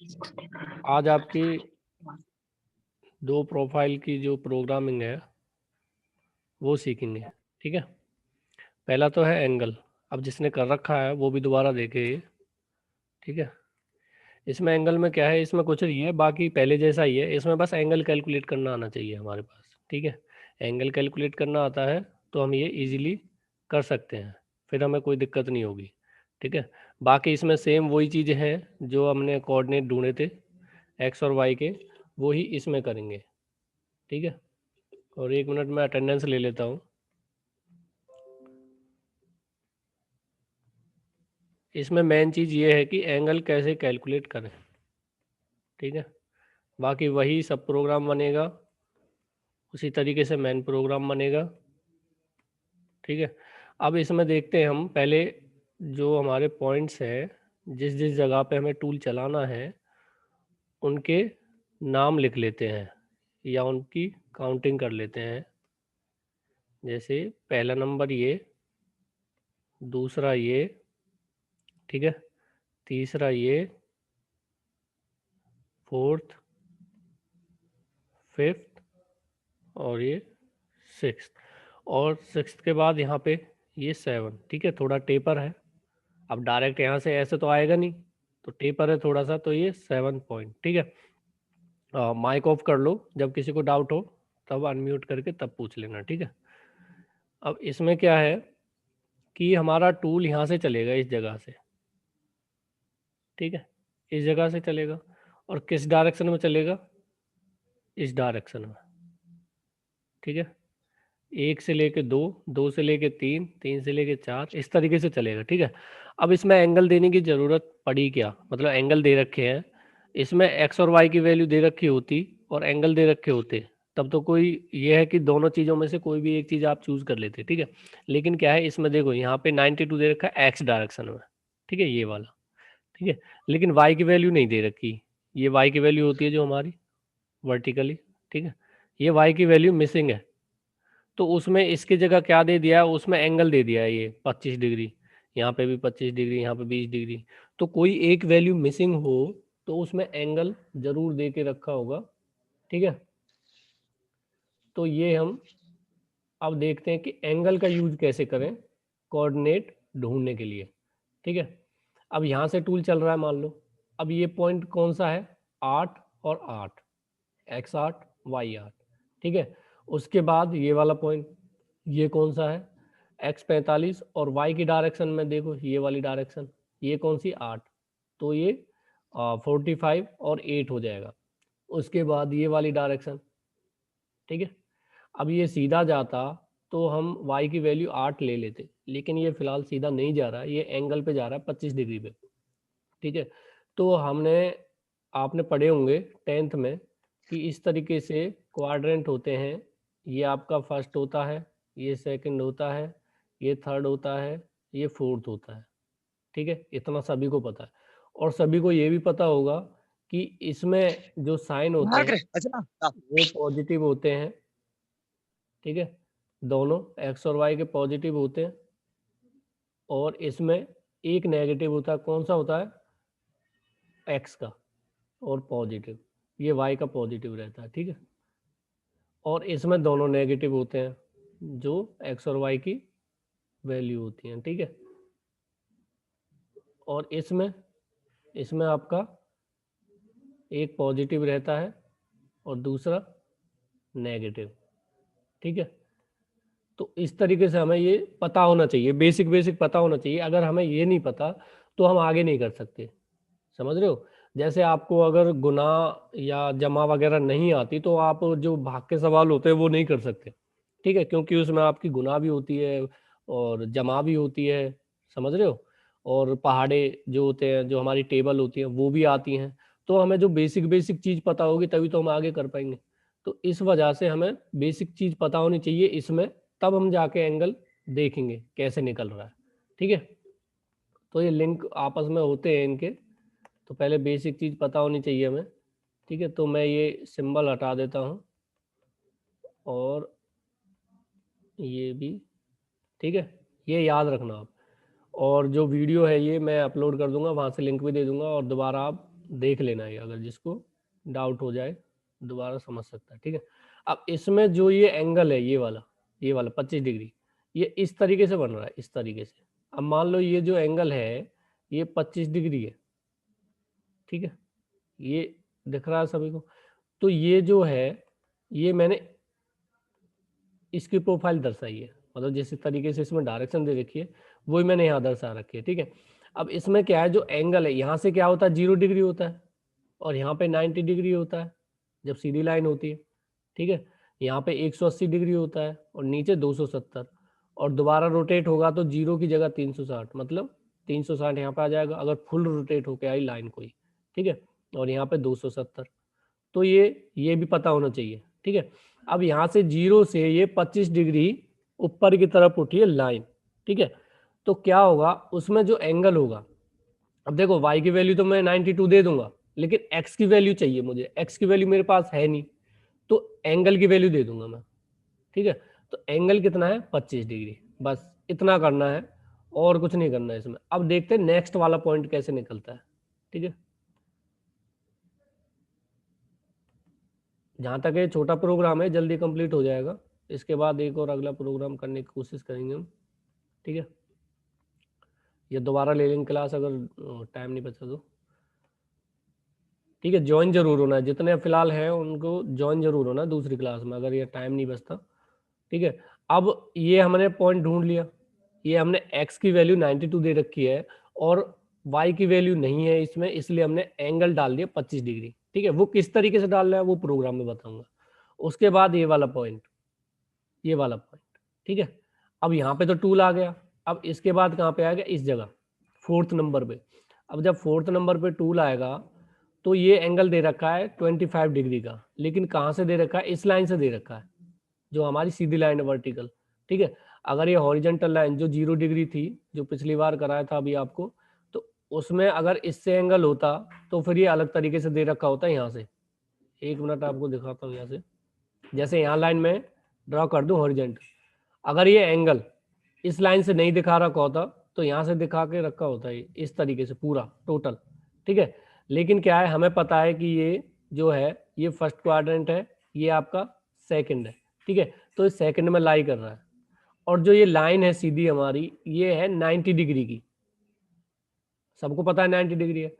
आज आपकी दो प्रोफाइल की जो प्रोग्रामिंग है वो सीखेंगे। ठीक है, पहला तो है एंगल। अब जिसने कर रखा है वो भी दोबारा देखे ये। ठीक है, इसमें एंगल में क्या है, इसमें कुछ नहीं है, बाकी पहले जैसा ही है। इसमें बस एंगल कैलकुलेट करना आना चाहिए हमारे पास। ठीक है, एंगल कैलकुलेट करना आता है तो हम ये इजीली कर सकते हैं, फिर हमें कोई दिक्कत नहीं होगी। ठीक है, बाकी इसमें सेम वही चीज़ें हैं जो हमने कोऑर्डिनेट ढूंढे थे एक्स और वाई के, वो ही इसमें करेंगे। ठीक है, और 1 मिनट में अटेंडेंस ले लेता हूँ। इसमें मेन चीज़ ये है कि एंगल कैसे कैलकुलेट करें। ठीक है, बाकी वही सब प्रोग्राम बनेगा, उसी तरीके से मेन प्रोग्राम बनेगा। ठीक है, अब इसमें देखते हैं हम पहले जो हमारे पॉइंट्स हैं, जिस जिस जगह पे हमें टूल चलाना है उनके नाम लिख लेते हैं या उनकी काउंटिंग कर लेते हैं। जैसे पहला नंबर ये, दूसरा ये, ठीक है, तीसरा ये, फोर्थ, फिफ्थ और ये सिक्स्थ, और सिक्स्थ के बाद यहाँ पे ये 7। ठीक है, थोड़ा टेपर है, अब डायरेक्ट यहाँ से ऐसे तो आएगा नहीं, तो टेपर है थोड़ा सा, तो ये 7 पॉइंट। ठीक है, माइक ऑफ कर लो, जब किसी को डाउट हो तब अनम्यूट करके तब पूछ लेना। ठीक है, अब इसमें क्या है कि हमारा टूल यहाँ से चलेगा इस जगह से। ठीक है, इस जगह से चलेगा, और किस डायरेक्शन में चलेगा, इस डायरेक्शन में। ठीक है, 1 से लेके 2, 2 से लेके 3, 3 से लेके 4, इस तरीके से चलेगा। ठीक है, अब इसमें एंगल देने की ज़रूरत पड़ी क्या, मतलब एंगल दे रखे हैं, इसमें एक्स और वाई की वैल्यू दे रखी होती और एंगल दे रखे होते, तब तो कोई ये है कि दोनों चीज़ों में से कोई भी एक चीज़ आप चूज़ कर लेते। ठीक है, लेकिन क्या है इसमें देखो, यहाँ पे 92 दे रखा है एक्स डायरेक्शन में। ठीक है, ये वाला। ठीक है, लेकिन वाई की वैल्यू नहीं दे रखी, ये वाई की वैल्यू होती है जो हमारी वर्टिकली। ठीक है, ये वाई की वैल्यू मिसिंग है, तो उसमें इसकी जगह क्या दे दिया है, उसमें एंगल दे दिया है ये 25 डिग्री, यहाँ पे भी 25 डिग्री, यहाँ पे 20 डिग्री। तो कोई एक वैल्यू मिसिंग हो तो उसमें एंगल जरूर दे के रखा होगा। ठीक है, तो ये हम अब देखते हैं कि एंगल का यूज कैसे करें कोऑर्डिनेट ढूंढने के लिए। ठीक है, अब यहाँ से टूल चल रहा है मान लो, अब ये पॉइंट कौन सा है, 8 और 8, x8 y8। ठीक है, उसके बाद ये वाला पॉइंट, ये कौन सा है, x45, और y की डायरेक्शन में देखो ये वाली डायरेक्शन, ये कौन सी 8, तो ये 45 और 8 हो जाएगा। उसके बाद ये वाली डायरेक्शन। ठीक है, अब ये सीधा जाता तो हम y की वैल्यू 8 ले लेते, लेकिन ये फिलहाल सीधा नहीं जा रहा है, ये एंगल पे जा रहा है 25 डिग्री पे। ठीक है, तो हमने आपने पढ़े होंगे 10th में कि इस तरीके से क्वाड्रेंट होते हैं, ये आपका फर्स्ट होता है, ये सेकंड होता है, ये थर्ड होता है, ये फोर्थ होता है। ठीक है, इतना सभी को पता है, और सभी को ये भी पता होगा कि इसमें जो साइन होते हैं वो पॉजिटिव होते हैं। ठीक है, दोनों एक्स और वाई के पॉजिटिव होते हैं, और इसमें एक नेगेटिव होता है, कौन सा होता है, एक्स का, और पॉजिटिव, ये वाई का पॉजिटिव रहता है। ठीक है, और इसमें दोनों नेगेटिव होते हैं जो एक्स और वाई की वैल्यू होती हैं। ठीक है, और इसमें इसमें आपका एक पॉजिटिव रहता है और दूसरा नेगेटिव। ठीक है, तो इस तरीके से हमें ये पता होना चाहिए, बेसिक बेसिक पता होना चाहिए। अगर हमें ये नहीं पता तो हम आगे नहीं कर सकते, समझ रहे हो। जैसे आपको अगर गुना या जमा वगैरह नहीं आती तो आप जो भाग के सवाल होते हैं वो नहीं कर सकते। ठीक है, क्योंकि उसमें आपकी गुना भी होती है और जमा भी होती है, समझ रहे हो, और पहाड़े जो होते हैं, जो हमारी टेबल होती है वो भी आती हैं। तो हमें जो बेसिक बेसिक चीज़ पता होगी तभी तो हम आगे कर पाएंगे। तो इस वजह से हमें बेसिक चीज़ पता होनी चाहिए इसमें, तब हम जाके एंगल देखेंगे कैसे निकल रहा है। ठीक है, तो ये लिंक आपस में होते हैं इनके, तो पहले बेसिक चीज़ पता होनी चाहिए हमें। ठीक है, तो मैं ये सिंबल हटा देता हूँ और ये भी। ठीक है, ये याद रखना आप, और जो वीडियो है ये मैं अपलोड कर दूंगा, वहाँ से लिंक भी दे दूंगा, और दोबारा आप देख लेना है, अगर जिसको डाउट हो जाए दोबारा समझ सकता है, ठीक है। अब इसमें जो ये एंगल है, ये वाला 25 डिग्री, ये इस तरीके से बन रहा है, इस तरीके से। अब मान लो ये जो एंगल है ये 25 डिग्री है, ठीक है, ये दिख रहा है सभी को। तो ये जो है, ये मैंने इसकी प्रोफाइल दर्शाई है, मतलब जिस तरीके से इसमें डायरेक्शन दे रखी है वही मैंने यहाँ दर्शा रखी है, ठीक है। अब इसमें क्या है, जो एंगल है यहाँ से क्या होता है, 0 डिग्री होता है, और यहाँ पे 90 डिग्री होता है जब सीधी लाइन होती है, ठीक है। यहाँ पे 180 डिग्री होता है और नीचे 270, और दोबारा रोटेट होगा तो 0 की जगह 360, मतलब 360 यहाँ पे आ जाएगा अगर फुल रोटेट होके आई लाइन कोई, ठीक है। और यहाँ पे 270, तो ये भी पता होना चाहिए, ठीक है। अब यहाँ से 0 से ये 25 डिग्री ऊपर की तरफ उठी है लाइन, ठीक है। तो क्या होगा, उसमें जो एंगल होगा, अब देखो y की वैल्यू तो मैं 92 दे दूंगा, लेकिन x की वैल्यू चाहिए मुझे, x की वैल्यू मेरे पास है नहीं, तो एंगल की वैल्यू दे दूंगा मैं, ठीक है। तो एंगल कितना है, 25 डिग्री, बस इतना करना है और कुछ नहीं करना है इसमें। अब देखते हैं नेक्स्ट वाला पॉइंट कैसे निकलता है, ठीक है। जहाँ तक ये छोटा प्रोग्राम है जल्दी कंप्लीट हो जाएगा, इसके बाद एक और अगला प्रोग्राम करने की कोशिश करेंगे हम, ठीक है। ये दोबारा ले लेंगे क्लास अगर टाइम नहीं बचा तो, ठीक है। ज्वाइन जरूर होना है, जितने फिलहाल हैं उनको ज्वाइन जरूर होना है दूसरी क्लास में अगर ये टाइम नहीं बचता, ठीक है। अब ये हमने पॉइंट ढूंढ लिया, ये हमने x की वैल्यू 92 दे रखी है और y की वैल्यू नहीं है इसमें, इसलिए हमने एंगल डाल दिया 25 डिग्री, ठीक है। वो किस तरीके से डालना है वो प्रोग्राम में बताऊंगा। उसके बाद ये वाला पॉइंट, ये वाला पॉइंट, ठीक है। अब यहाँ पे तो टूल आ गया, अब इसके बाद कहाँ पे आएगा, इस जगह 4th नंबर पे। अब जब 4th नंबर पे टूल आएगा तो ये एंगल दे रखा है 25 डिग्री का, लेकिन कहाँ से दे रखा है, इस लाइन से दे रखा है जो हमारी सीधी लाइन है वर्टिकल, ठीक है। अगर ये हॉरिजेंटल लाइन जो 0 डिग्री थी जो पिछली बार कराया था अभी आपको, तो उसमें अगर इससे एंगल होता तो फिर ये अलग तरीके से दे रखा होता है यहाँ से। एक मिनट आपको दिखाता हूँ यहाँ से, जैसे यहाँ लाइन में ड्रॉ कर दूं हॉरिजेंटल, अगर ये एंगल इस लाइन से नहीं दिखा रखा होता तो यहाँ से दिखा के रखा होता है इस तरीके से पूरा टोटल, ठीक है। लेकिन क्या है, हमें पता है कि ये जो है ये फर्स्ट क्वाड्रेंट है, ये आपका सेकंड है, ठीक है। तो इस सेकंड में लाई कर रहा है, और जो ये लाइन है सीधी हमारी ये है 90 डिग्री की, सबको पता है 90 डिग्री है।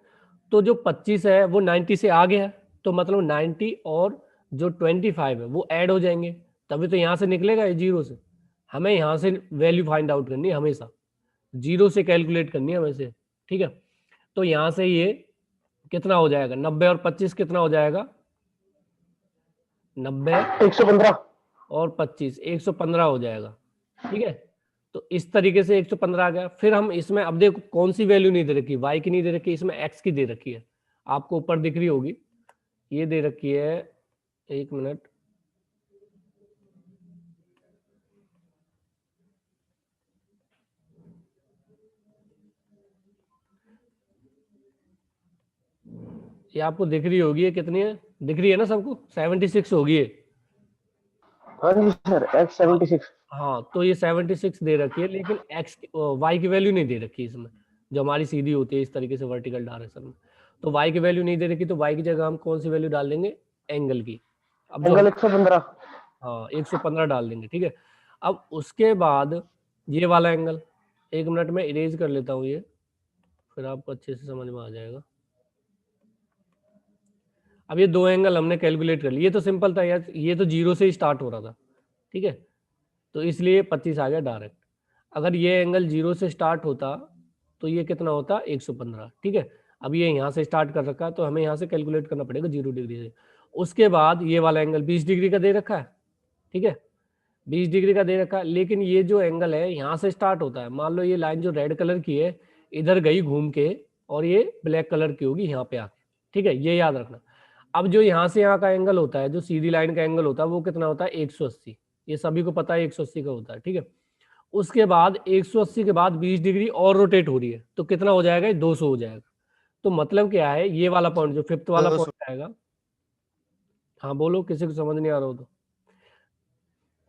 तो जो 25 है वो 90 से आगे है, तो मतलब 90 और जो 25 है वो ऐड हो जाएंगे, तभी तो यहाँ से निकलेगा ये 0 से। हमें यहाँ से वैल्यू फाइंड आउट करनी है, हमेशा 0 से कैलकुलेट करनी है हमें, ठीक है। तो यहाँ से ये कितना हो जाएगा, 90 और 25 कितना हो जाएगा, 90 115 और 25 115 हो जाएगा, ठीक है। तो इस तरीके से 115 आ गया। फिर हम इसमें अब देखो कौन सी वैल्यू नहीं दे रखी, y की नहीं दे रखी, इसमें x की दे रखी है, आपको ऊपर दिख रही होगी, ये दे रखी है, एक मिनट, ये आपको दिख रही होगी, ये कितनी है, दिख रही है ना सबको, 76 होगी ये। हाँ जी सर, x76। हाँ, तो ये 76 दे रखी है, लेकिन x y की वैल्यू नहीं दे रखी इसमें, जो हमारी सीधी होती है इस तरीके से वर्टिकल डायरेक्शन में। तो y की वैल्यू नहीं दे रखी, तो y की जगह हम कौन सी वैल्यू डाल देंगे, एंगल की। अब जो एंगल 115। हाँ 115 डाल देंगे, ठीक है। अब उसके बाद ये वाला एंगल, एक मिनट में इरेज कर लेता हूँ ये, फिर आपको अच्छे से समझ में आ जाएगा। अब ये दो एंगल हमने कैलकुलेट कर लिए, ये तो सिंपल था यार, ये तो 0 से ही स्टार्ट हो रहा था, ठीक है। तो इसलिए 25 आ गया डायरेक्ट। अगर ये एंगल 0 से स्टार्ट होता तो ये कितना होता, 115, ठीक है। अब ये यहाँ से स्टार्ट कर रखा है तो हमें यहाँ से कैलकुलेट करना पड़ेगा 0 डिग्री से। उसके बाद ये वाला एंगल 20 डिग्री का दे रखा है, ठीक है, 20 डिग्री का दे रखा है। लेकिन ये जो एंगल है यहाँ से स्टार्ट होता है, मान लो ये लाइन जो रेड कलर की है इधर गई घूम के और ये ब्लैक कलर की होगी यहाँ पे आके, ठीक है, ये याद रखना। अब जो यहाँ से यहाँ का एंगल होता है, जो सीधी लाइन का एंगल होता है वो कितना होता है, 180, ये सभी को पता है 180 का होता है, ठीक है। उसके बाद 180 के बाद 20 डिग्री और रोटेट हो रही है तो कितना हो जाएगा, 200 हो जाएगा। तो मतलब क्या है, ये वाला पॉइंट जो 5th वाला पॉइंट आएगा, हाँ बोलो किसी को समझ नहीं आ रहा हो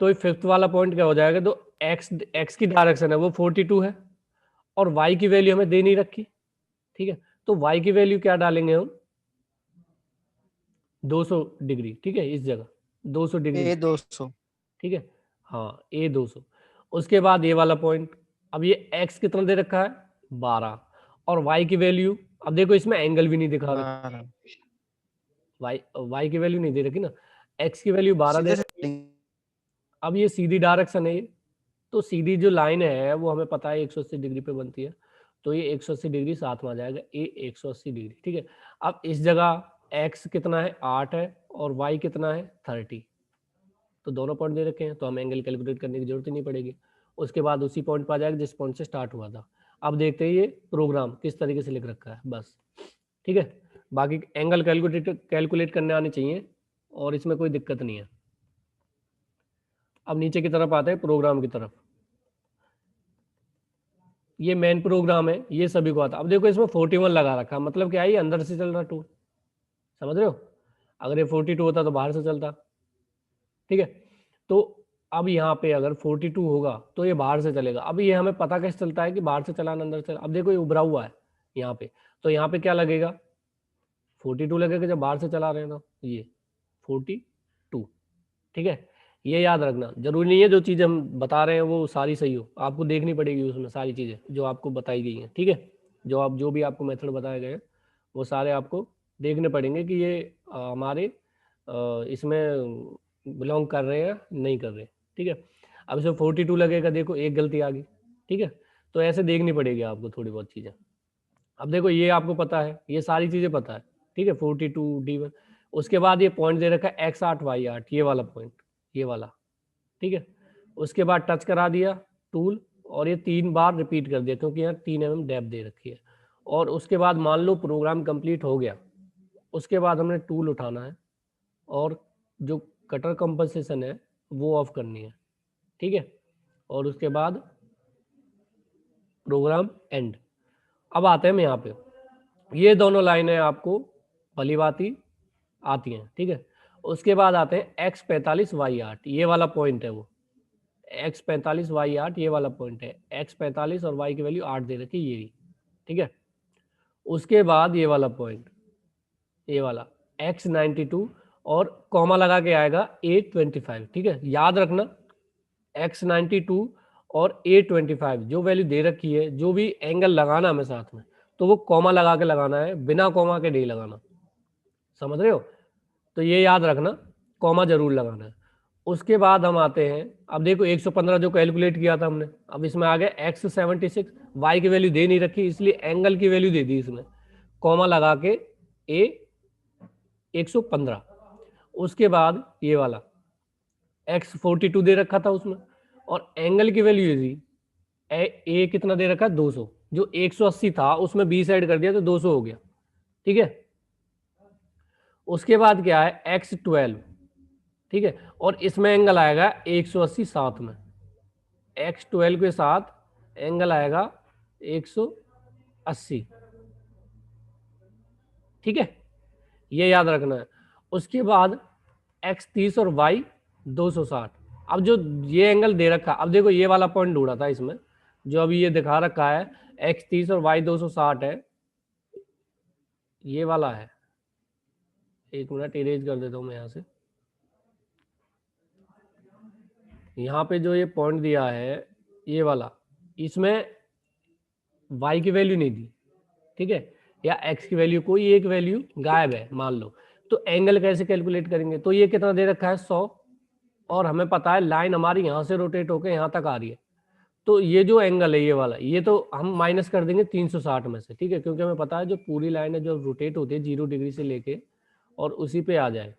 तो ये 5th वाला पॉइंट क्या हो जाएगा, तो x की डायरेक्शन है वो 42 है, और y की वैल्यू हमें दे नहीं रखी, ठीक है। तो y की वैल्यू क्या डालेंगे हम, 200 डिग्री, ठीक है, इस जगह 200 डिग्री, ए 200, ठीक है, हाँ ए 200। उसके बाद ये वाला पॉइंट, अब ये एक्स कितना दे रखा है 12, और वाई की वैल्यू, अब देखो इसमें एंगल भी नहीं दिखा रखा, 12 वाई की वैल्यू नहीं दे रखी ना, एक्स की वैल्यू 12 दे सीधे रखी है। अब ये सीधी डायरेक्शन है, तो सीधी जो लाइन है वो हमें पता है 180 डिग्री पे बनती है, तो ये 180 डिग्री साथ में आ जाएगा, ए 180 डिग्री, ठीक है। अब इस जगह x कितना है 8 है, और y कितना है 30, तो दोनों पॉइंट दे रखे हैं, तो हम एंगल कैलकुलेट करने की जरूरत ही नहीं पड़ेगी। उसके बाद उसी पॉइंट पर आ जाएगा जिस पॉइंट से स्टार्ट हुआ था। अब देखते हैं ये प्रोग्राम किस तरीके से लिख रखा है, बस, ठीक है। बाकी एंगल कैलकुलेट करने आने चाहिए, और इसमें कोई दिक्कत नहीं है। अब नीचे की तरफ आते हैं प्रोग्राम की तरफ। ये मेन प्रोग्राम है, ये सभी को आता। अब देखो इसमें 41 लगा रखा, मतलब क्या है, ये अंदर से चल रहा टूल, समझ रहे हो। अगर ये 42 होता तो बाहर से चलता, ठीक है। तो अब यहाँ पे अगर 42 होगा तो ये बाहर से चलेगा। अब ये हमें पता कैसे चलता है कि बाहर से चलाना अंदर से। अब देखो ये उभरा हुआ है यहाँ पे, तो यहाँ पे क्या लगेगा 42 लगेगा जब बाहर से चला रहे हैं, तो ये 42, ठीक है। ये याद रखना, जरूरी नहीं है जो चीज़ हम बता रहे हैं वो सारी सही हो, आपको देखनी पड़ेगी उसमें सारी चीज़ें जो आपको बताई गई हैं, ठीक है। जो भी आपको मेथड बताए गए हैं वो सारे आपको देखने पड़ेंगे कि ये हमारे इसमें बिलोंग कर रहे हैं नहीं कर रहे, ठीक है। अब इसमें 42 लगेगा, देखो एक गलती आ गई, ठीक है। तो ऐसे देखनी पड़ेगी आपको थोड़ी बहुत चीज़ें। अब देखो ये आपको पता है, ये सारी चीज़ें पता है, ठीक है, 42 D1। उसके बाद ये पॉइंट दे रखा है x8 y8, ये वाला पॉइंट, ये वाला, ठीक है। उसके बाद टच करा दिया टूल, और ये 3 बार रिपीट कर दिया क्योंकि यहाँ 3 mm डेप्थ दे रखी है। और उसके बाद मान लो प्रोग्राम कंप्लीट हो गया, उसके बाद हमने टूल उठाना है और जो कटर कंपनसेशन है वो ऑफ करनी है, ठीक है। और उसके बाद प्रोग्राम एंड। अब आते हैं हम यहाँ पे, ये दोनों लाइनें आपको भली भांति आती हैं, ठीक है। उसके बाद आते हैं x45 y8, ये वाला पॉइंट है वो, x45 y8 ये वाला पॉइंट है, x45 और y की वैल्यू 8 दे रखी है, ये, ठीक है। उसके बाद ये वाला पॉइंट, ये वाला x92 और कॉमा लगा के आएगा 825, ठीक है। याद रखना x92 और 825 जो वैल्यू दे रखी है, जो भी एंगल लगाना हमें साथ में, तो वो कॉमा लगा के लगाना है, बिना कॉमा के नहीं लगाना, समझ रहे हो। तो ये याद रखना, कॉमा जरूर लगाना है। उसके बाद हम आते हैं, अब देखो 115 जो कैलकुलेट किया था हमने, अब इसमें आ गया x76, y की वैल्यू दे नहीं रखी इसलिए एंगल की वैल्यू दे दी इसमें, कॉमा लगा के a 115। उसके बाद ये वाला x42 दे रखा था उसमें, और एंगल की वैल्यू दी ए कितना दे रखा है 200, जो 180 था उसमें 20 ऐड कर दिया तो 200 हो गया, ठीक है। उसके बाद क्या है x12, ठीक है, और इसमें एंगल आएगा 180 साथ में, x12 के साथ एंगल आएगा 180, ठीक है, ये याद रखना है। उसके बाद x30 और y 260। अब जो ये एंगल दे रखा, अब देखो ये वाला पॉइंट ढूंढा था इसमें, जो अभी ये दिखा रखा है x30 और y 260 है, ये वाला है। एक मिनट इरेज कर देता हूं मैं यहाँ से। यहाँ पे जो ये पॉइंट दिया है ये वाला, इसमें y की वैल्यू नहीं दी, ठीक है, या x की वैल्यू, कोई एक वैल्यू गायब है मान लो, तो एंगल कैसे कैलकुलेट करेंगे। तो ये कितना दे रखा है 100, और हमें पता है लाइन हमारी यहाँ से रोटेट होकर यहाँ तक आ रही है, तो ये जो एंगल है ये वाला, ये तो हम माइनस कर देंगे 360 में से, ठीक है, क्योंकि हमें पता है जो पूरी लाइन है जो रोटेट होती है 0 डिग्री से लेके और उसी पे आ जाए,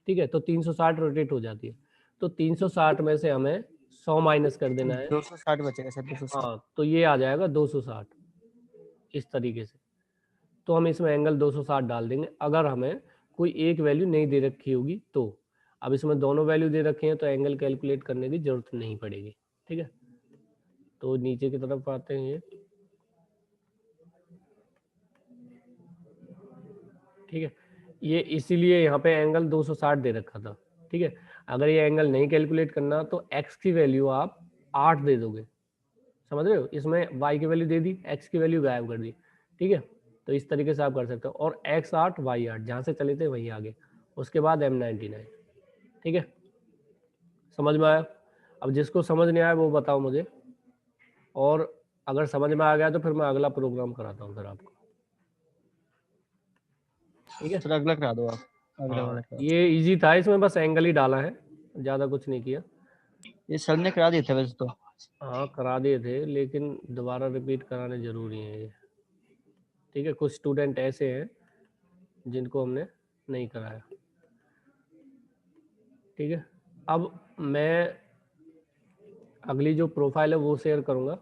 ठीक है, तो 360 रोटेट हो जाती है, तो 360 में से हमें 100 माइनस कर देना है, 260 बचेगा सर, 260। हाँ, तो ये आ जाएगा 260 इस तरीके से। तो हम इसमें एंगल 260 डाल देंगे अगर हमें कोई एक वैल्यू नहीं दे रखी होगी तो। अब इसमें दोनों वैल्यू दे रखे हैं तो एंगल कैलकुलेट करने की जरूरत नहीं पड़ेगी, ठीक है। तो नीचे की तरफ आते हैं ये, ठीक है, ये इसीलिए यहाँ पे एंगल 260 दे रखा था, ठीक है। अगर ये एंगल नहीं कैलकुलेट करना तो x की वैल्यू आप 8 दे दोगे, समझ रहे हो, इसमें y की वैल्यू दे दी, x की वैल्यू गायब कर दी, ठीक है। तो इस तरीके से आप कर सकते हो, और x8 y8 जहाँ से चले थे वहीं आगे। उसके बाद M99। ठीक है, समझ में आया? अब जिसको समझ नहीं आया वो बताओ मुझे, और अगर समझ में आ गया तो फिर मैं अगला प्रोग्राम कराता हूँ फिर आपको। ठीक है, सर अगला करा दो आप, अगला वाला हाँ करा दो। ये इजी था, इसमें बस एंगल ही डाला है, ज़्यादा कुछ नहीं किया। ये सर ने करा दिए थे वैसे तो। हाँ करा दिए थे, लेकिन दोबारा रिपीट कराने ज़रूरी है ये। ठीक है, कुछ स्टूडेंट ऐसे हैं जिनको हमने नहीं कराया। ठीक है, अब मैं अगली जो प्रोफाइल है वो शेयर करूँगा,